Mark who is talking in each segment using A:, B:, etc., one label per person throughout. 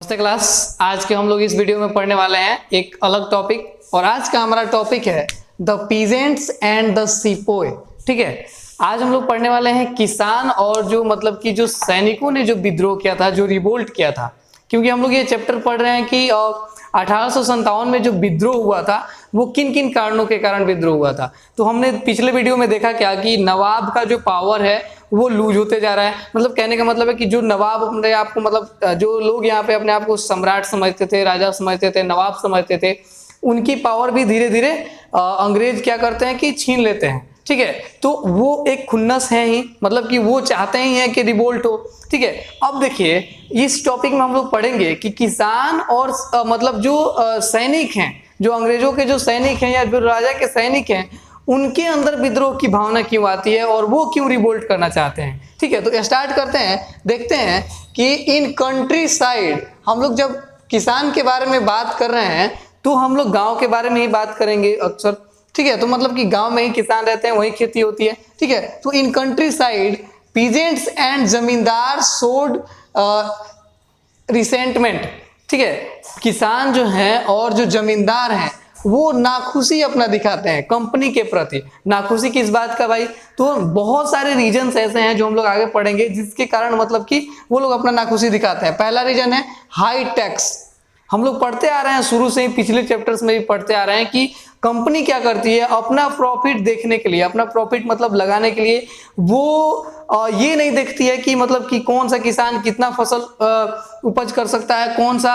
A: नमस्ते क्लास। आज के हम लोग इस वीडियो में पढ़ने वाले हैं एक अलग टॉपिक, और आज का हमारा टॉपिक है the peasants and the sepoy. ठीक है, आज हम लोग पढ़ने वाले हैं किसान और जो मतलब कि जो सैनिकों ने जो विद्रोह किया था, जो रिवोल्ट किया था। क्योंकि हम लोग ये चैप्टर पढ़ रहे हैं कि 1857 में जो विद्रोह हुआ था वो किन किन कारणों के कारण विद्रोह हुआ था। तो हमने पिछले वीडियो में देखा क्या कि नवाब का जो पावर है वो लूज होते जा रहा है। मतलब कहने का मतलब है कि जो नवाब अपने आप को, मतलब जो लोग यहाँ पे अपने आप को सम्राट समझते थे, राजा समझते थे, नवाब समझते थे, उनकी पावर भी धीरे धीरे अंग्रेज क्या करते हैं कि छीन लेते हैं। ठीक है, तो वो एक खुन्नस है ही, मतलब कि वो चाहते ही हैं कि रिवोल्ट हो। ठीक है, अब देखिए इस टॉपिक में हम लोग पढ़ेंगे कि किसान और मतलब जो सैनिक हैं, जो अंग्रेजों के जो सैनिक हैं या जो राजा के सैनिक हैं, उनके अंदर विद्रोह की भावना क्यों आती है और वो क्यों रिवोल्ट करना चाहते हैं। ठीक है, तो स्टार्ट करते हैं। देखते हैं कि इन कंट्री साइड, हम लोग जब किसान के बारे में बात कर रहे हैं तो हम लोग गांव के बारे में ही बात करेंगे अक्सर। ठीक है, तो मतलब कि गांव में ही किसान रहते हैं, वही खेती होती है। ठीक है, तो in country side peasants and जमींदार सोड रिसेंटमेंट। ठीक है, किसान जो हैं और जो जमींदार हैं वो नाखुशी अपना दिखाते हैं कंपनी के प्रति। नाखुशी किस बात का भाई? तो बहुत सारे रीजंस ऐसे हैं जो हम लोग आगे पढ़ेंगे जिसके कारण मतलब कि वो लोग अपना नाखुशी दिखाते हैं। पहला रीजन है हाई टैक्स। हम लोग पढ़ते आ रहे हैं शुरू से ही, पिछले चैप्टर्स में भी पढ़ते आ रहे हैं कि कंपनी क्या करती है, अपना प्रॉफिट देखने के लिए, अपना प्रॉफिट मतलब लगाने के लिए वो ये नहीं देखती है कि मतलब कि कौन सा किसान कितना फसल उपज कर सकता है, कौन सा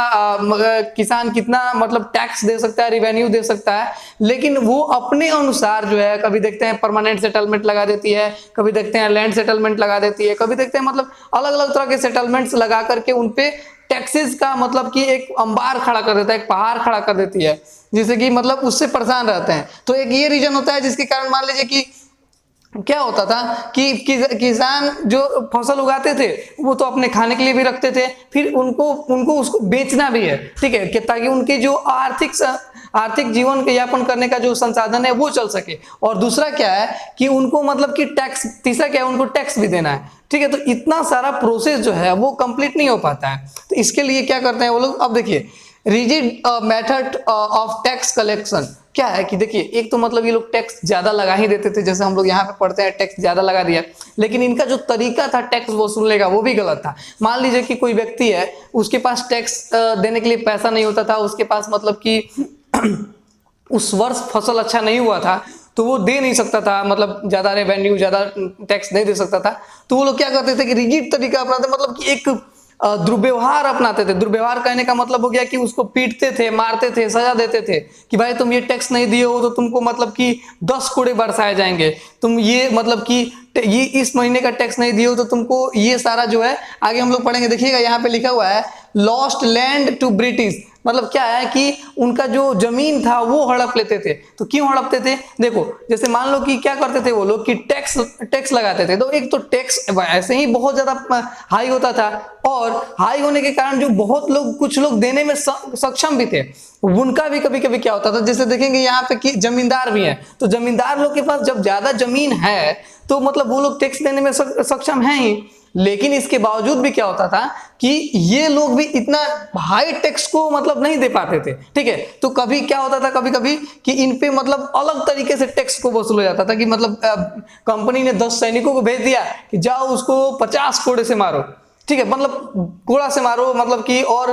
A: किसान कितना मतलब टैक्स दे सकता है, रिवेन्यू दे सकता है, लेकिन वो अपने अनुसार जो है, कभी देखते हैं परमानेंट सेटलमेंट लगा देती है, कभी देखते हैं लैंड सेटलमेंट लगा देती है, कभी देखते हैं मतलब अलग अलग तरह के सेटलमेंट्स लगा करके उनपे टैक्सेस का मतलब कि एक अंबार खड़ा कर देता है, एक पहाड़ खड़ा कर देती है, जिससे कि मतलब उससे परेशान रहते हैं। तो एक ये रीजन होता है जिसके कारण मान लीजिए कि क्या होता था कि किसान जो फसल उगाते थे वो तो अपने खाने के लिए भी रखते थे, फिर उनको उसको बेचना भी है। ठीक है, कि ताकि उनके जो आर्थिक जीवन यापन करने का जो संसाधन है वो चल सके। और दूसरा क्या है कि उनको मतलब कि टैक्स, तीसरा क्या है, उनको टैक्स भी देना है। ठीक है, तो इतना सारा प्रोसेस जो है वो कंप्लीट नहीं हो पाता है। तो इसके लिए क्या करते हैं वो लोग, अब देखिए rigid method of tax collection क्या है कि देखिए, एक तो मतलब ये लोग टैक्स ज्यादा लगा ही देते थे, जैसे हम लोग यहाँ पे पढ़ते हैं टैक्स ज्यादा लगा दिया, लेकिन इनका जो तरीका था टैक्स वसूलने का वो भी गलत था। मान लीजिए कि कोई व्यक्ति है, उसके पास टैक्स देने के लिए पैसा नहीं होता था, उसके पास मतलब कि उस वर्ष फसल अच्छा नहीं हुआ था तो वो दे नहीं सकता था, मतलब ज्यादा रेवेन्यू, ज्यादा टैक्स नहीं दे सकता था। तो वो लोग क्या करते थे कि रिजिड तरीका अपनाते, मतलब कि एक दुर्व्यवहार अपनाते थे। दुर्व्यवहार कहने का मतलब हो गया कि उसको पीटते थे, मारते थे, सजा देते थे कि भाई तुम ये टैक्स नहीं दिए हो तो तुमको मतलब कि 10 कोड़े बरसाए जाएंगे, तुम ये मतलब कि ये इस महीने का टैक्स नहीं दिए हो तो तुमको ये सारा जो है, आगे हम लोग पढ़ेंगे, देखिएगा यहाँ पे लिखा हुआ है लॉस्ट लैंड टू ब्रिटिश। मतलब क्या है कि उनका जो जमीन था वो हड़प लेते थे। तो क्यों हड़पते थे? देखो, जैसे मान लो कि क्या करते थे वो लोग कि टैक्स लगाते थे, तो एक तो टैक्स ऐसे ही बहुत ज्यादा हाई होता था, और हाई होने के कारण जो बहुत लोग, कुछ लोग देने में सक्षम भी थे, उनका भी कभी कभी क्या होता था, जैसे देखेंगे यहाँ पे कि जमींदार भी हैं, तो जमींदार लोग के पास जब ज्यादा जमीन है तो मतलब वो लोग टैक्स देने में सक्षम हैं ही, लेकिन इसके बावजूद भी क्या होता था कि ये लोग भी इतना हाई टैक्स को मतलब नहीं दे पाते थे। ठीक है, तो कभी क्या होता था, कभी कभी कि इन पे मतलब अलग तरीके से टैक्स को वसूला जाता था कि मतलब कंपनी ने 10 सैनिकों को भेज दिया कि जाओ उसको 50 कोड़े से मारो। ठीक है, मतलब कोड़ा से मारो, मतलब कि और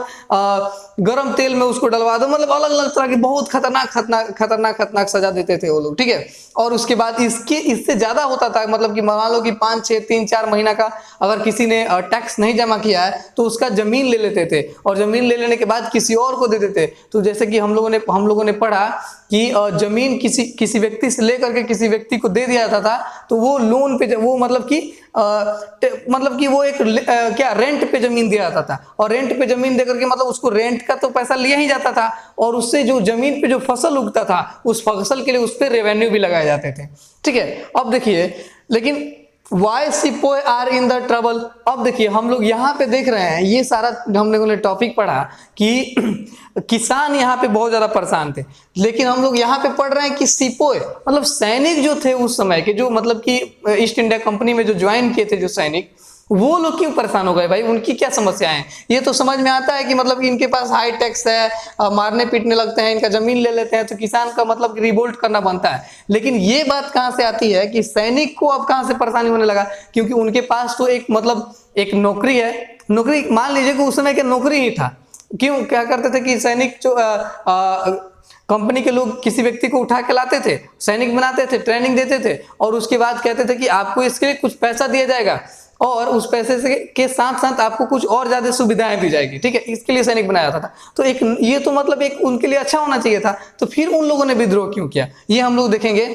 A: गरम तेल में उसको डलवा दो, मतलब अलग अलग तरह की बहुत खतरनाक सजा देते थे वो लोग। ठीक है, और उसके बाद इससे ज्यादा होता था, मतलब कि मान लो कि 5, 6, 3, 4 महीना का अगर किसी ने टैक्स नहीं जमा किया है तो उसका जमीन ले लेते थे, और जमीन ले लेने के बाद किसी और को दे देते। तो जैसे कि हम लोगों ने पढ़ा कि जमीन किसी व्यक्ति से लेकर के किसी व्यक्ति को दे दिया जाता था, तो वो लोन पे, वो मतलब कि वो एक क्या रेंट पे जमीन दिया जाता था, और रेंट पे जमीन देकर के मतलब उसको रेंट का तो पैसा लिया ही जाता था, और उससे जो जमीन पे जो फसल उगता था उस फसल के लिए उस पर रेवेन्यू भी लगाए जाते थे। ठीक है, अब देखिए, लेकिन why sepoy are in the trouble. अब देखिए हम लोग यहाँ पे देख रहे हैं, ये सारा हम लोगों ने टॉपिक पढ़ा कि किसान यहाँ पे बहुत ज्यादा परेशान थे, लेकिन हम लोग यहाँ पे पढ़ रहे हैं कि सिपोय मतलब सैनिक जो थे उस समय के, जो मतलब कि ईस्ट इंडिया कंपनी में जो ज्वाइन किए थे जो सैनिक, वो लोग क्यों परेशान हो गए भाई, उनकी क्या समस्या है? ये तो समझ में आता है कि मतलब इनके पास हाई टैक्स है, मारने पीटने लगते हैं, इनका जमीन ले लेते हैं, तो किसान का मतलब रिवोल्ट करना बनता है। लेकिन ये बात कहां से आती है कि सैनिक को अब कहां से परेशानी होने लगा? क्योंकि उनके पास तो एक मतलब एक नौकरी है, नौकरी मान लीजिए कि उस समय के नौकरी ही था। क्यों क्या करते थे कि सैनिक जो कंपनी के लोग किसी व्यक्ति को उठा के लाते थे, सैनिक बनाते थे, ट्रेनिंग देते थे, और उसके बाद कहते थे कि आपको इसके लिए कुछ पैसा दिया जाएगा और उस पैसे से के साथ साथ आपको कुछ और ज्यादा सुविधाएं दी जाएगी, ठीक है, इसके लिए सैनिक बनाया जाता था। तो एक ये तो मतलब एक उनके लिए अच्छा होना चाहिए था, तो फिर उन लोगों ने विद्रोह क्यों किया, ये हम लोग देखेंगे।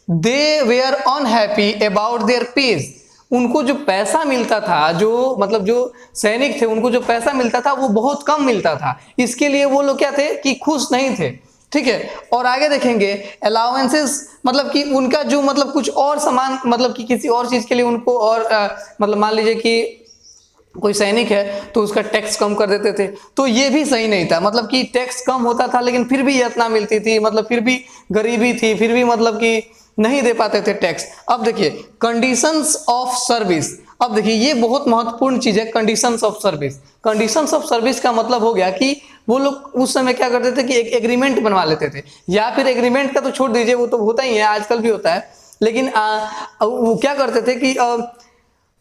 A: They were unhappy about their pay, उनको जो पैसा मिलता था, जो मतलब जो सैनिक थे उनको जो पैसा मिलता था वो बहुत कम मिलता था, इसके लिए वो लोग क्या थे कि खुश नहीं थे, ठीक है। और आगे देखेंगे अलाउंसेस, मतलब कि उनका जो मतलब कुछ और सामान, मतलब कि किसी और चीज के लिए उनको और मतलब मान लीजिए कि कोई सैनिक है तो उसका टैक्स कम कर देते थे, तो ये भी सही नहीं था। मतलब कि टैक्स कम होता था लेकिन फिर भी यातना मिलती थी, मतलब फिर भी गरीबी थी, फिर भी मतलब कि नहीं दे पाते थे टैक्स। अब देखिए कंडीशंस ऑफ सर्विस, अब देखिए ये बहुत महत्वपूर्ण चीज है, conditions of service. Conditions of service का मतलब हो गया कि वो लोग उस समय क्या करते थे कि एक एग्रीमेंट बनवा लेते थे, या फिर एग्रीमेंट का तो छोड़ दीजिए, वो तो होता ही है, आजकल भी होता है, लेकिन वो क्या करते थे कि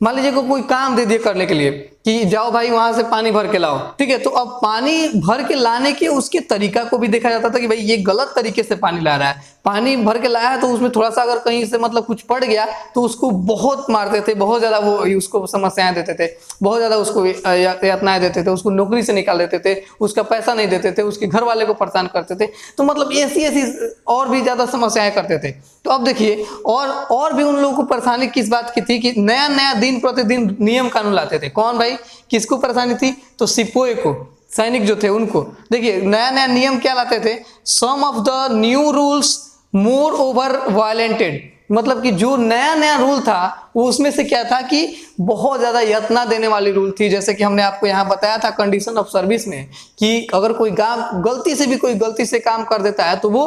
A: मान लीजिए को कोई काम दे दिए करने के लिए कि जाओ भाई वहां से पानी भर के लाओ, ठीक है, तो अब पानी भर के लाने के उसके तरीका को भी देखा जाता था कि भाई ये गलत तरीके से पानी ला रहा है, पानी भर के लाया है तो उसमें थोड़ा सा अगर कहीं से मतलब कुछ पड़ गया तो उसको बहुत मारते थे, बहुत ज्यादा वो उसको समस्याएं देते थे, बहुत ज्यादा उसको यातनाएं देते थे, उसको नौकरी से निकाल देते थे, उसका पैसा नहीं देते थे, उसके घर वाले को परेशान करते थे, तो मतलब ऐसी ऐसी और भी ज्यादा समस्याएं करते थे। तो अब देखिए और भी उन लोगों को परेशानी किस बात की थी कि नया नया दिन प्रतिदिन नियम कानून लाते थे। कौन भाई, किसको परेशानी थी? तो सिपोए को, सैनिक जो थे उनको। देखिए नया नया नियम क्या लाते थे, some of the new rules more over violated, मतलब कि जो नया नया रूल था वो उसमें से क्या था कि बहुत ज्यादा यातना देने वाली रूल थी। जैसे कि हमने आपको यहाँ बताया था कंडीशन ऑफ सर्विस में कि अगर कोई काम गलती से भी कोई गलती से काम कर देता है तो वो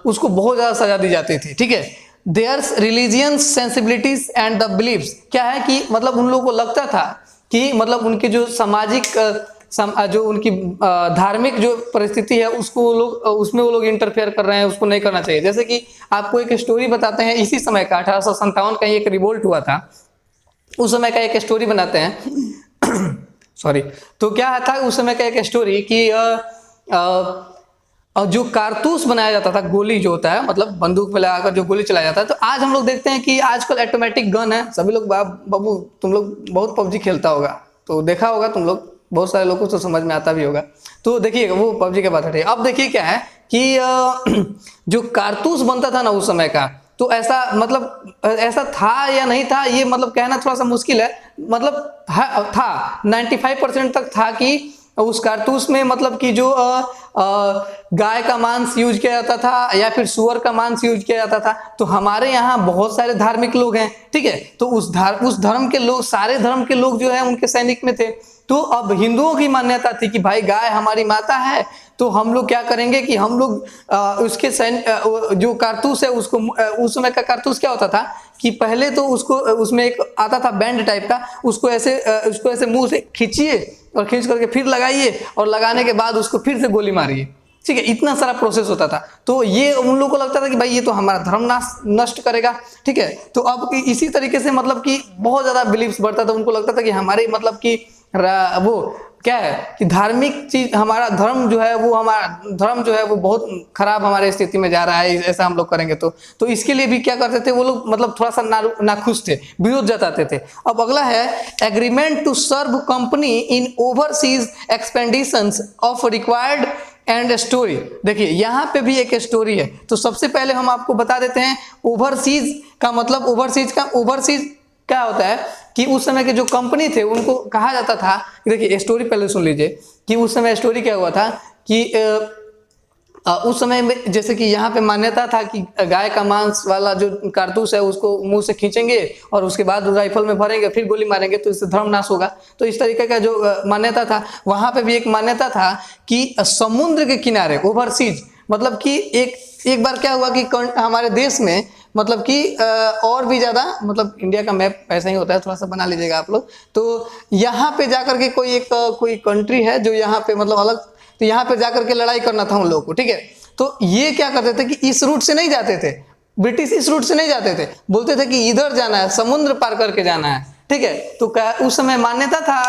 A: उसको बहुत ज्यादा सजा दी जाती थी, ठीक है। There's religions sensibilities and the beliefs, क्या है कि मतलब उन लोगों को लगता था कि मतलब उनकी जो सामाजिक जो उनकी धार्मिक जो परिस्थिति है उसको वो लोग उसमें वो लोग इंटरफेयर कर रहे हैं, उसको नहीं करना चाहिए। जैसे कि आपको एक स्टोरी बताते हैं, इसी समय का 1857 का एक रिवोल्ट हुआ था, उस समय का एक स्टोरी बनाते हैं सॉरी। तो क्या था उस समय का एक स्टोरी कि जो कारतूस बनाया जाता था, गोली जो होता है मतलब बंदूक में लगाकर जो गोली चलाया जाता है, तो आज हम लोग देखते हैं कि आजकल ऑटोमेटिक गन है। सभी लोग बाबू तुम लोग बहुत पबजी खेलता होगा तो देखा होगा तुम लोग, बहुत सारे लोगों को तो समझ में आता भी होगा। तो देखिए वो पबजी के बात है। अब देखिए क्या है कि जो कारतूस बनता था ना उस समय का, तो ऐसा मतलब ऐसा था या नहीं था ये मतलब कहना थोड़ा सा मुश्किल है, मतलब था 95% तक था कि उस कारतूस में मतलब कि जो गाय का मांस यूज किया जाता था या फिर सुअर का मांस यूज किया जाता था। तो हमारे यहाँ बहुत सारे धार्मिक लोग हैं, ठीक है, तो उस धर्म के लोग, सारे धर्म के लोग जो है उनके सैनिक में थे। तो अब हिंदुओं की मान्यता थी कि भाई गाय हमारी माता है, तो हम लोग क्या करेंगे कि हम लोग उसके जो कारतूस है उसको, उस समय का कारतूस क्या होता था कि पहले तो उसको उसमें एक आता था बैंड टाइप का, उसको ऐसे मुंह से खींचिए और खींच करके फिर लगाइए और लगाने के बाद उसको फिर से गोली मारिए, ठीक है, इतना सारा प्रोसेस होता था। तो ये उन लोगों को लगता था कि भाई ये तो हमारा धर्म नष्ट करेगा, ठीक है। तो अब इसी तरीके से मतलब कि बहुत ज्यादा बिलीव्स बढ़ता था, उनको लगता था कि हमारे मतलब कि वो क्या है कि धार्मिक चीज, हमारा धर्म जो है वो बहुत खराब हमारे स्थिति में जा रहा है, ऐसा हम लोग करेंगे तो इसके लिए भी क्या करते थे वो लोग, मतलब थोड़ा सा नाखुश थे, विरोध जताते थे। अब अगला है agreement to serve company in overseas expeditions of required and story. देखिए यहाँ पे भी एक स्टोरी है। तो सबसे पहले हम आपको बता देते हैं ओवरसीज का मतलब, ओवरसीज क्या होता है कि उस समय के जो कंपनी थे उनको कहा जाता था, देखिए स्टोरी पहले सुन लीजिए कि उस समय स्टोरी क्या हुआ था कि उस समय में जैसे कि यहाँ पे मान्यता था कि गाय का मांस वाला जो कारतूस है उसको मुंह से खींचेंगे और उसके बाद राइफल में भरेंगे फिर गोली मारेंगे तो इससे धर्म नाश होगा। तो इस तरीके का जो मान्यता था, वहां पे भी एक मान्यता था कि समुद्र के किनारे ओवरसीज, मतलब कि एक बार क्या हुआ कि हमारे देश में मतलब कि और भी ज़्यादा, मतलब इंडिया का मैप ऐसा ही होता है, थोड़ा सा बना लीजिएगा आप लोग। तो यहाँ पे जाकर के कोई कंट्री है जो यहाँ पे मतलब अलग, तो यहाँ पे जाकर के लड़ाई करना था उन लोगों को, ठीक है। तो ये क्या करते थे कि इस रूट से नहीं जाते थे, ब्रिटिश इस रूट से नहीं जाते थे, बोलते थे कि इधर जाना है, समुद्र पार करके जाना है, ठीक है। तो उस समय मान्यता था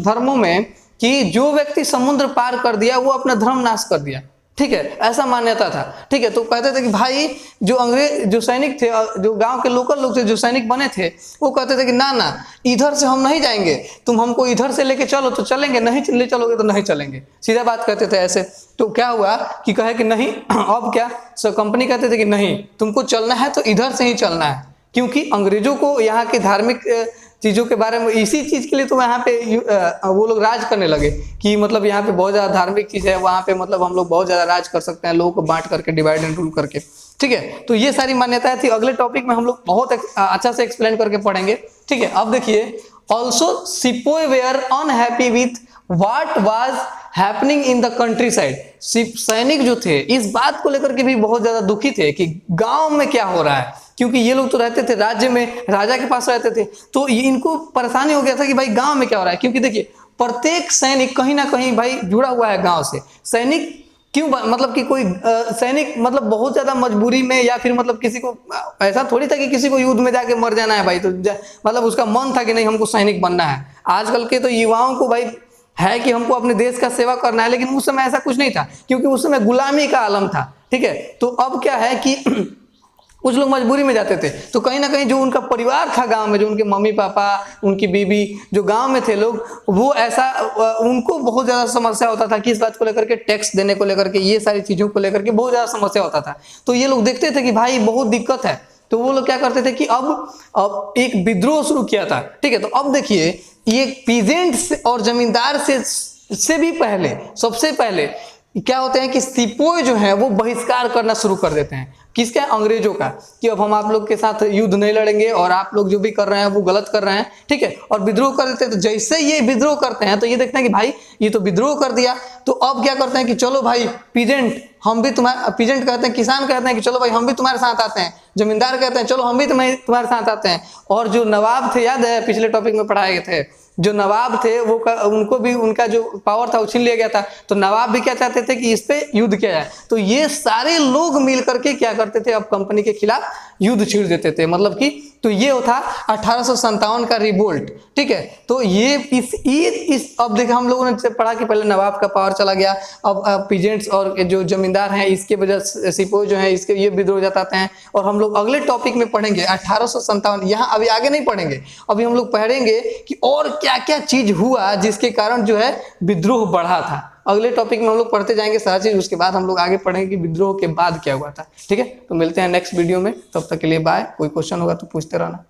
A: धर्मों में कि जो व्यक्ति समुद्र पार कर दिया वो अपना धर्म नाश कर दिया, ठीक है, ऐसा मान्यता था, ठीक है। तो कहते थे कि भाई जो अंग्रेज जो सैनिक थे, जो गांव के लोकल लोग थे, जो सैनिक बने थे, वो कहते थे कि ना ना, इधर से हम नहीं जाएंगे, तुम हमको इधर से लेके चलो तो चलेंगे, नहीं ले चलोगे तो नहीं चलेंगे, सीधा बात कहते थे ऐसे। तो क्या हुआ कि कहे कि नहीं, अब क्या, कंपनी कहते थे कि नहीं, तुमको चलना है तो इधर से ही चलना है, क्योंकि अंग्रेजों को यहाँ की धार्मिक चीज़ों के बारे में, इसी चीज़ के लिए तो यहाँ पे वो लोग राज करने लगे कि मतलब यहाँ पे बहुत ज़्यादा धार्मिक चीज़ है, वहाँ पे मतलब हम लोग बहुत ज़्यादा राज कर सकते हैं, लोगों को बांट करके, डिवाइड एंड रूल करके, ठीक है। तो ये सारी मान्यताएं थी। अगले टॉपिक में हम लोग बहुत अच्छा से एक्सप्लेन करके पढ़ेंगे, ठीक है। अब देखिए, also sepoy were unhappy with what was happening in the countryside. सैनिक जो थे इस बात को लेकर के भी बहुत ज्यादा दुखी थे कि गांव में क्या हो रहा है, क्योंकि ये लोग तो रहते थे राज्य में, राजा के पास रहते थे, तो इनको परेशानी हो गया था कि भाई गांव में क्या हो रहा है। क्योंकि देखिए, प्रत्येक सैनिक कहीं ना कहीं भाई जुड़ा हुआ है गांव से। सैनिक क्यों, मतलब कि कोई सैनिक मतलब बहुत ज्यादा मजबूरी में, या फिर मतलब किसी को ऐसा थोड़ी था कि किसी को युद्ध में जाके मर जाना है भाई, तो मतलब उसका मन था कि नहीं हमको सैनिक बनना है। आजकल के तो युवाओं को भाई है कि हमको अपने देश का सेवा करना है, लेकिन उस समय ऐसा कुछ नहीं था, क्योंकि उस समय गुलामी का आलम था, ठीक है। तो अब क्या है कि कुछ लोग मजबूरी में जाते थे, तो कहीं ना कहीं जो उनका परिवार था गांव में, जो उनके मम्मी पापा, उनकी बीबी, जो गांव में थे लोग, वो ऐसा उनको बहुत ज़्यादा समस्या होता था कि इस बात को लेकर के, टैक्स देने को लेकर के, ये सारी चीज़ों को लेकर के बहुत ज़्यादा समस्या होता था। तो ये लोग देखते थे कि भाई बहुत दिक्कत है, तो वो लोग क्या करते थे कि अब एक विद्रोह शुरू किया था, ठीक है। तो अब देखिए, ये पीजेंट और जमींदार से भी पहले, सबसे पहले क्या होते हैं कि सिपोय जो है वो बहिष्कार करना शुरू कर देते हैं। किसका? अंग्रेजों का, कि अब हम आप लोग के साथ युद्ध नहीं लड़ेंगे और आप लोग जो भी कर रहे हैं वो गलत कर रहे हैं, ठीक है। और विद्रोह कर देते हैं। तो जैसे ये विद्रोह करते हैं तो ये देखते हैं कि भाई ये तो विद्रोह कर दिया, तो अब क्या करते हैं कि चलो भाई पीजेंट, हम भी तुम्हारे, पीजेंट कहते हैं, किसान कहते हैं कि चलो भाई हम भी तुम्हारे साथ आते हैं, जमींदार कहते हैं चलो हम भी तुम्हारे साथ आते हैं। और जो नवाब थे, याद है पिछले टॉपिक में पढ़ाए गए थे, जो नवाब थे वो उनको भी उनका जो पावर था वो छीन लिया गया था। तो नवाब भी क्या चाहते थे कि इस पे युद्ध किया जाए। तो ये सारे लोग मिल करके क्या करते थे, अब कंपनी के खिलाफ युद्ध छेड़ देते थे, मतलब कि। तो ये था 1857 का रिवोल्ट, ठीक है। तो ये इस अब देखिए, हम लोगों ने पढ़ा कि पहले नवाब का पावर चला गया, अब पीजेंट्स और जो जमींदार हैं इसके वजह से सिपोही जो है इसके ये विद्रोह जताते हैं। और हम लोग अगले टॉपिक में पढ़ेंगे 1857, यहाँ अभी आगे नहीं पढ़ेंगे, अभी हम लोग पढ़ेंगे कि और क्या क्या चीज हुआ जिसके कारण जो है विद्रोह बढ़ा था। अगले टॉपिक में हम लोग पढ़ते जाएंगे सारा चीज, उसके बाद हम लोग आगे पढ़ेंगे कि विद्रोह के बाद क्या हुआ था, ठीक है। तो मिलते हैं नेक्स्ट वीडियो में, तब तक के लिए बाय। कोई क्वेश्चन होगा तो पूछते रहना।